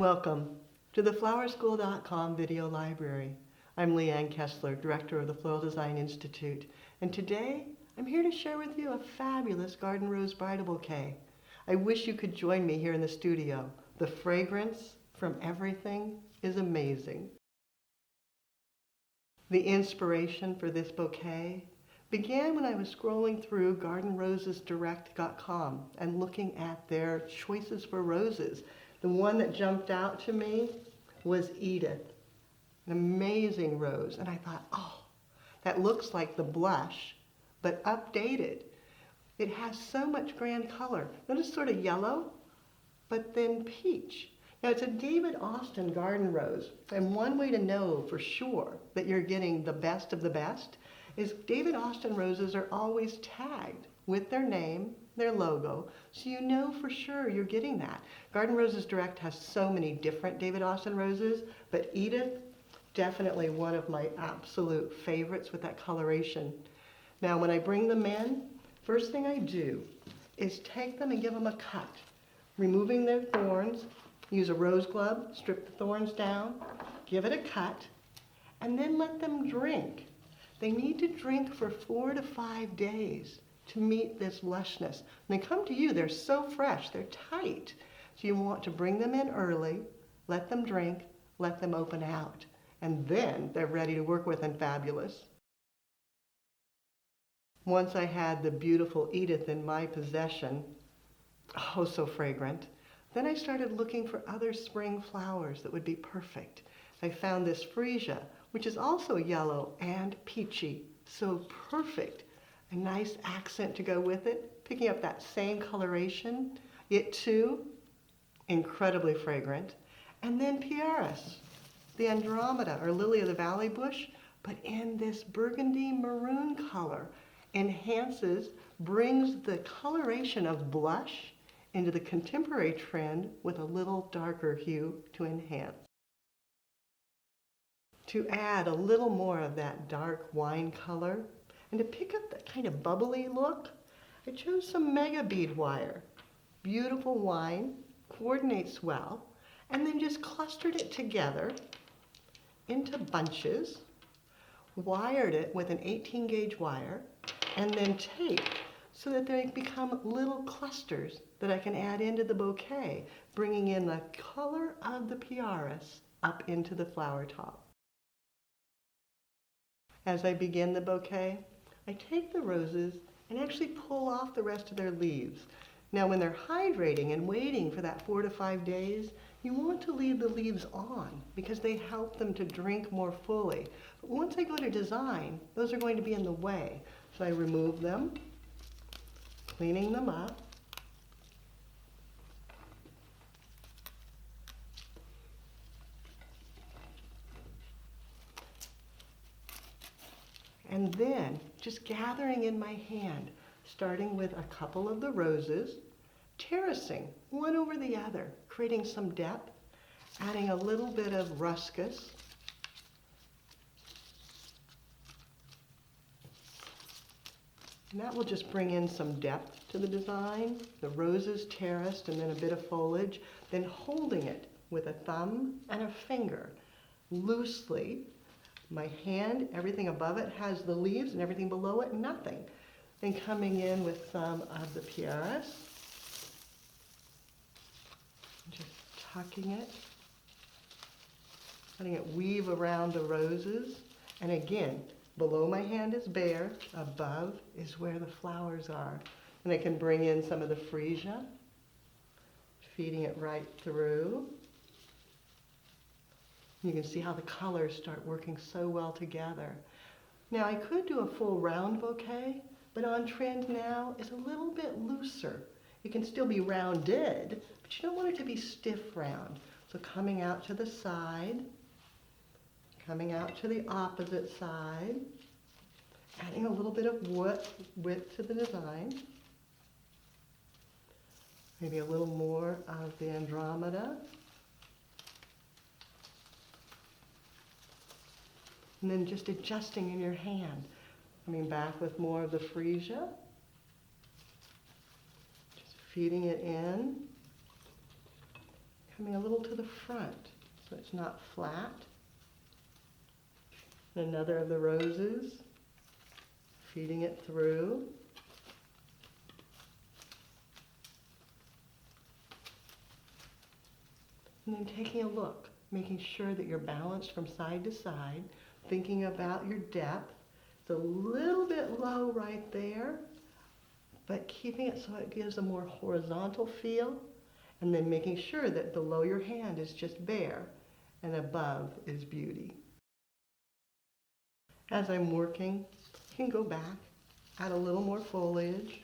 Welcome to the flowerschool.com video library. I'm Leanne Kessler, Director of the Floral Design Institute, and today I'm here to share with you a fabulous garden rose bridal bouquet. I wish you could join me here in the studio. The fragrance from everything is amazing. The inspiration for this bouquet began when I was scrolling through gardenrosesdirect.com and looking at their choices for roses. The one that jumped out to me was Edith, an amazing rose. And I thought, oh, that looks like the blush, but updated. It has so much grand color. Notice sort of yellow, but then peach. Now it's a David Austin garden rose. And one way to know for sure that you're getting the best of the best is David Austin roses are always tagged with their name, their logo, so you know for sure you're getting that. Garden Roses Direct has so many different David Austin roses, but Edith, definitely one of my absolute favorites with that coloration. Now when I bring them in, first thing I do is take them and give them a cut, removing their thorns. Use a rose glove, strip the thorns down, give it a cut, and then let them drink. They need to drink for 4 to 5 days to meet this lushness. When they come to you, they're so fresh, they're tight. So you want to bring them in early, let them drink, let them open out, and then they're ready to work with and fabulous. Once I had the beautiful Edith in my possession, oh so fragrant, then I started looking for other spring flowers that would be perfect. I found this freesia, which is also yellow and peachy, so perfect. A nice accent to go with it, picking up that same coloration. It too, incredibly fragrant. And then Pieris, the Andromeda or Lily of the Valley bush, but in this burgundy maroon color, enhances, brings the coloration of blush into the contemporary trend with a little darker hue to enhance. To add a little more of that dark wine color and to pick up that kind of bubbly look, I chose some mega bead wire. Beautiful wine, coordinates well, and then just clustered it together into bunches, wired it with an 18 gauge wire, and then taped so that they become little clusters that I can add into the bouquet, bringing in the color of the Pieris up into the flower top. As I begin the bouquet, I take the roses and actually pull off the rest of their leaves. Now when they're hydrating and waiting for that 4 to 5 days, you want to leave the leaves on because they help them to drink more fully. But once I go to design, those are going to be in the way. So I remove them, cleaning them up. And then just gathering in my hand, starting with a couple of the roses, terracing one over the other, creating some depth, adding a little bit of ruscus. And that will just bring in some depth to the design. The roses terraced and then a bit of foliage, then holding it with a thumb and a finger loosely. My hand, everything above it has the leaves and everything below it, nothing. Then coming in with some of the Pieris, just tucking it, letting it weave around the roses. And again, below my hand is bare, above is where the flowers are. And I can bring in some of the freesia, feeding it right through. You can see how the colors start working so well together. Now I could do a full round bouquet, but on trend now is a little bit looser. It can still be rounded, but you don't want it to be stiff round. So coming out to the side, coming out to the opposite side, adding a little bit of width to the design. Maybe a little more of the Andromeda. And then just adjusting in your hand. Coming back with more of the freesia. Just feeding it in. coming a little to the front so it's not flat. Another of the roses, feeding it through. And then taking a look, making sure that you're balanced from side to side, thinking about your depth. It's a little bit low right there, but keeping it so it gives a more horizontal feel, and then making sure that below your hand is just bare and above is beauty. As I'm working, you can go back, add a little more foliage.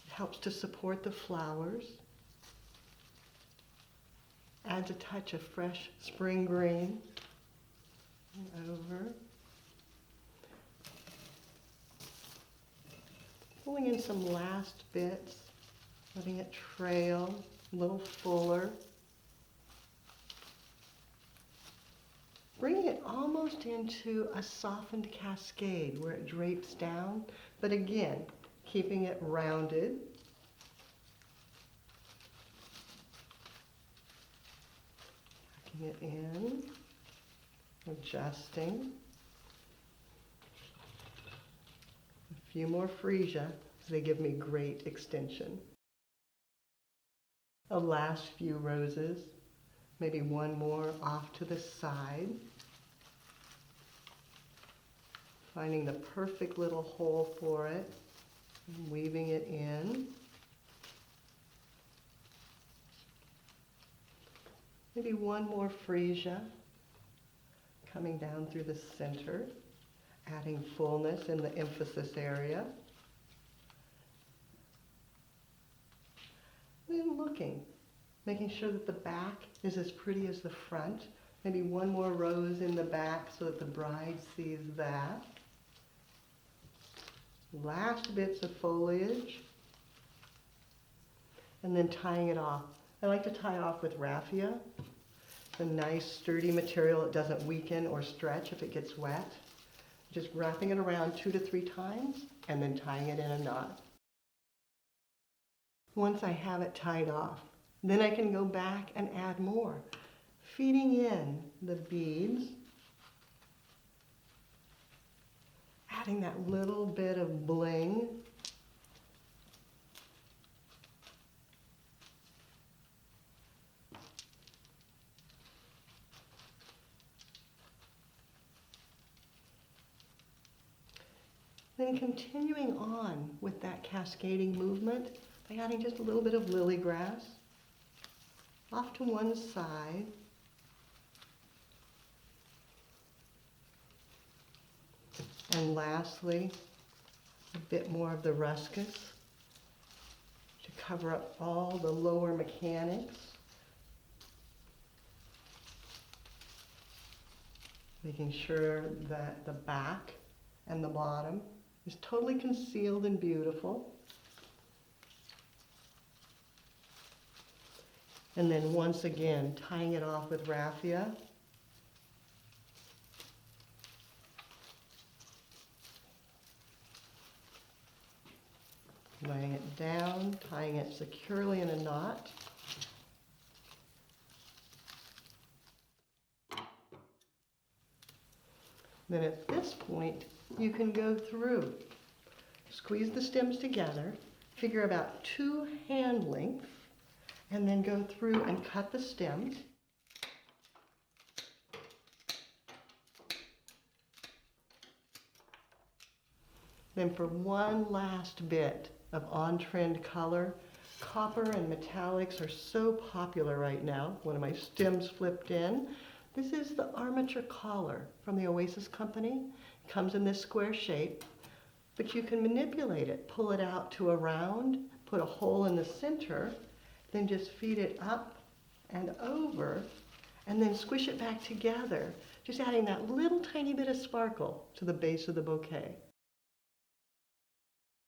It helps to support the flowers. Adds a touch of fresh spring green. And over. Pulling in some last bits, letting it trail a little fuller. Bringing it almost into a softened cascade where it drapes down, but again, keeping it rounded. Tucking it in, adjusting. A few more freesia, because they give me great extension. A last few roses. Maybe one more off to the side. Finding the perfect little hole for it, and weaving it in. Maybe one more freesia, coming down through the center, adding fullness in the emphasis area. Then looking. Making sure that the back is as pretty as the front. Maybe one more rose in the back so that the bride sees that. Last bits of foliage. And then tying it off. I like to tie off with raffia. It's a nice sturdy material. It doesn't weaken or stretch if it gets wet. Just wrapping it around 2 to 3 times and then tying it in a knot. Once I have it tied off, then I can go back and add more, feeding in the beads, adding that little bit of bling. Then continuing on with that cascading movement by adding just a little bit of lily grass. Off to one side. And lastly, a bit more of the ruscus to cover up all the lower mechanics. Making sure that the back and the bottom is totally concealed and beautiful. And then once again, tying it off with raffia. Laying it down, tying it securely in a knot. Then at this point, you can go through, squeeze the stems together, figure about 2 hand lengths, and then go through and cut the stems. Then for one last bit of on-trend color, copper and metallics are so popular right now. One of my stems flipped in. This is the armature collar from the Oasis Company. It comes in this square shape, but you can manipulate it, pull it out to a round, put a hole in the center, then just feed it up and over, and then squish it back together, just adding that little tiny bit of sparkle to the base of the bouquet.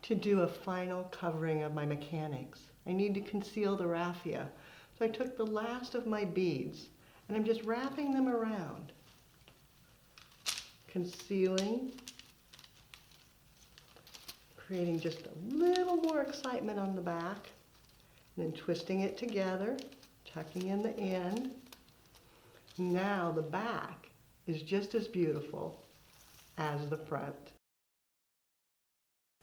To do a final covering of my mechanics, I need to conceal the raffia. So I took the last of my beads, and I'm just wrapping them around, concealing, creating just a little more excitement on the back. Then twisting it together, tucking in the end. Now the back is just as beautiful as the front.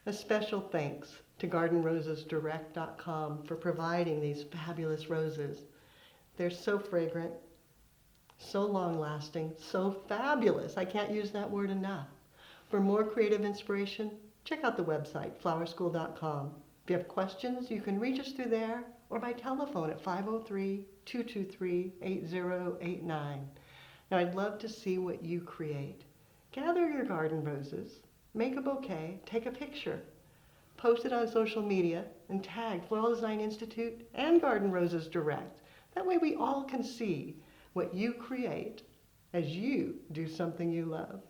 A special thanks to GardenRosesDirect.com for providing these fabulous roses. They're so fragrant, so long-lasting, so fabulous. I can't use that word enough. For more creative inspiration, check out the website, flowerschool.com. If you have questions, you can reach us through there or by telephone at 503-223-8089. Now, I'd love to see what you create. Gather your garden roses, make a bouquet, take a picture, post it on social media, and tag Floral Design Institute and Garden Roses Direct. That way we all can see what you create as you do something you love.